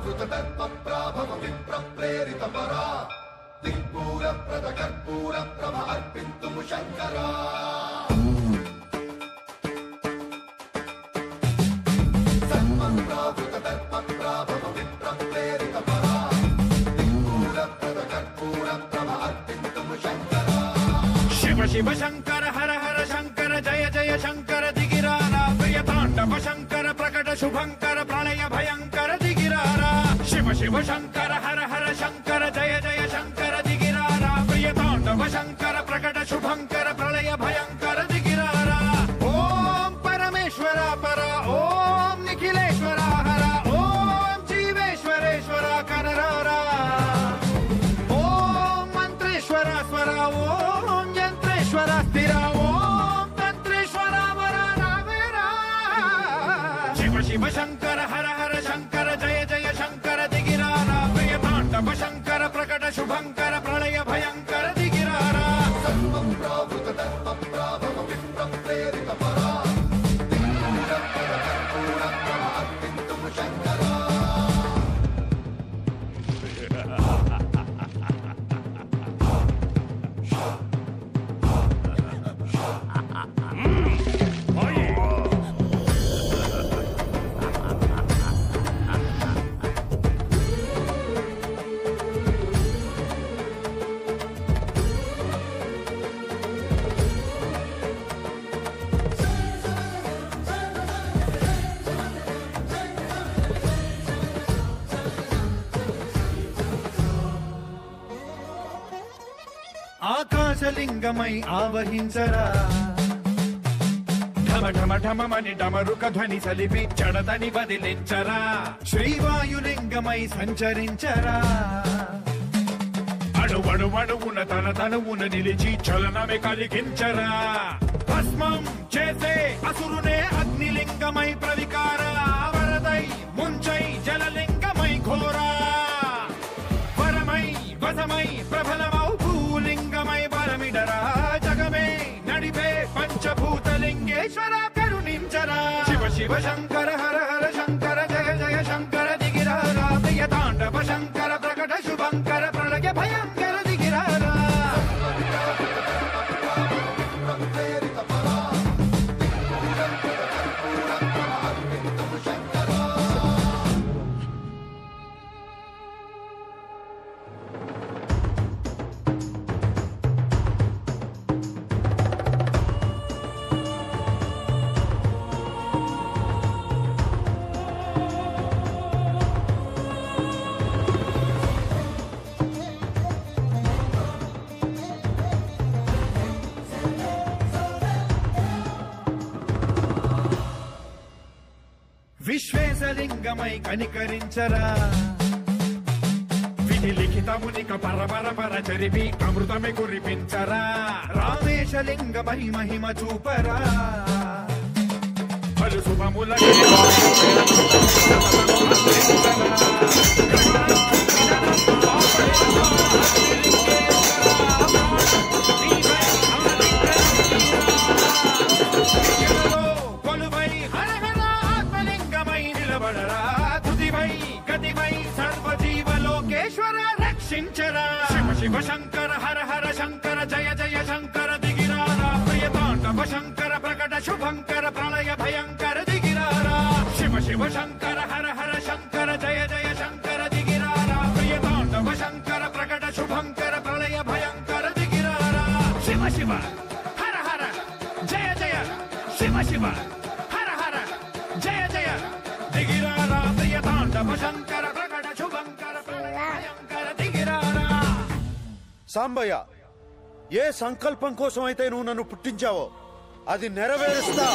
దర్పప్రాభవ విప్రప్రేరిత పరా దిక్పూర ప్రద కర్పూర ప్రభ అర్పింతుము శంకరా సన్మప్రాభృత దర్పప్రాభవ విప్రప్రేరిత పరా దిక్పూర ప్రద కర్పూర ప్రభ అర్పింతుము శంకరా శివ శివ శంకర హర హర శంకర జయ జయ శంకర దిగిరారా ప్రియ తాండవ శంకర ప్రకట శుభంకర ప్రళయ భయంకర దిగిరారా శివ శివ శంకర హర హర శంకర జయ జయ శంకర దిగిరారా ప్రియ తాండవ శంకర ప్రకట శుభంకర ప్రళయ భయంకర దిగిరారా ఓం పరమేశ్వర పర ఓం నిఖిలేశ్వర హర ఓం జీవేశ్వరేశ్వర కనరారా ఓం మంత్రేశ్వర స్వర ఓం యంత్రేశ్వర స్థిర ఓం తంత్రేశ్వర వర రావేరా శివ శివ శంకర హర హర శంకర జయ జయ శంకర దిగిరారా ప్రియ తాండవ శంకర ప్రకట శుభంకర ప్రళయ భయంకర దిగిరారా సర్వం ప్రావృత దర్పప్రాభవ విప్రప్రేరిత పరా దిక్పూర ప్రద కర్పూర ప్రభ అర్పింతుము శంకరా ఆకాశలింగమై ఆవహించరా ఢమ ఢమ ఢమమని డమరుక ధ్వని సలిపి జడతని వదిలించరా శ్రీవాయులింగమై సంచరించరా అడువడువడువున తన తనువున నిలిచి చలనమే కలిగించరా భస్మం చేసే అసురునే అగ్నిలింగమై ప్రవికార వరదై ముంచై జలలింగమై ఘోరా వరమై వసమై ప్రబలమౌ భూలింగమై బలమిడరా జగమే నడిపే పంచభూతలింగేశ్వర కరుణించరా శివ శివ శంకర హర హర శంకర జయ జయ శంకర దిగిరారా ప్రియ తాండవ శంకర ప్రకట శుభంకర ప్రళయ భయంకర దిగిరారా విప్రప్రేరిత పరా దిక్పూర ప్రద కర్పూర ప్రభ అర్పింతుము శంకరా విశ్వేశలింగమై కనికరించరా విధి లిఖితమునిక పరపర పర చరిపి అమృతమే కురిపించరా రామేశలింగమై మహిమ చూపరా పలు శుభముల కొలువై హర హర ఆత్మలింగమై నిలబడరా తుదివై గతివై సర్వజీవలోకేశ్వర రక్షించరా శివ శివ శంకర హర హర శంకర జయ జయ శంకర దిగిరారా ప్రియ తాండవ శంకర ప్రకట శుభంకర ప్రళయ భయంకర దిగిరారా శివ శివ శంకర హర హర శంకర జయ జయ శంకర దిగిరారా ప్రియ తాండవ శంకర ప్రకట శుభంకర ప్రళయ భయంకర దిగిరారా శివ శివ హర హర జయ జయ శివ శివ హర హర జయ జయ దిగిరారా ప్రియ తాండవ శంకర ప్రకట శుభంకర ప్రళయ భయంకర దిగిరారా సాంబయ్య, ఏ సంకల్పం కోసం అయితే నువ్వు నన్ను పుట్టించావో అది నెరవేరుస్తా.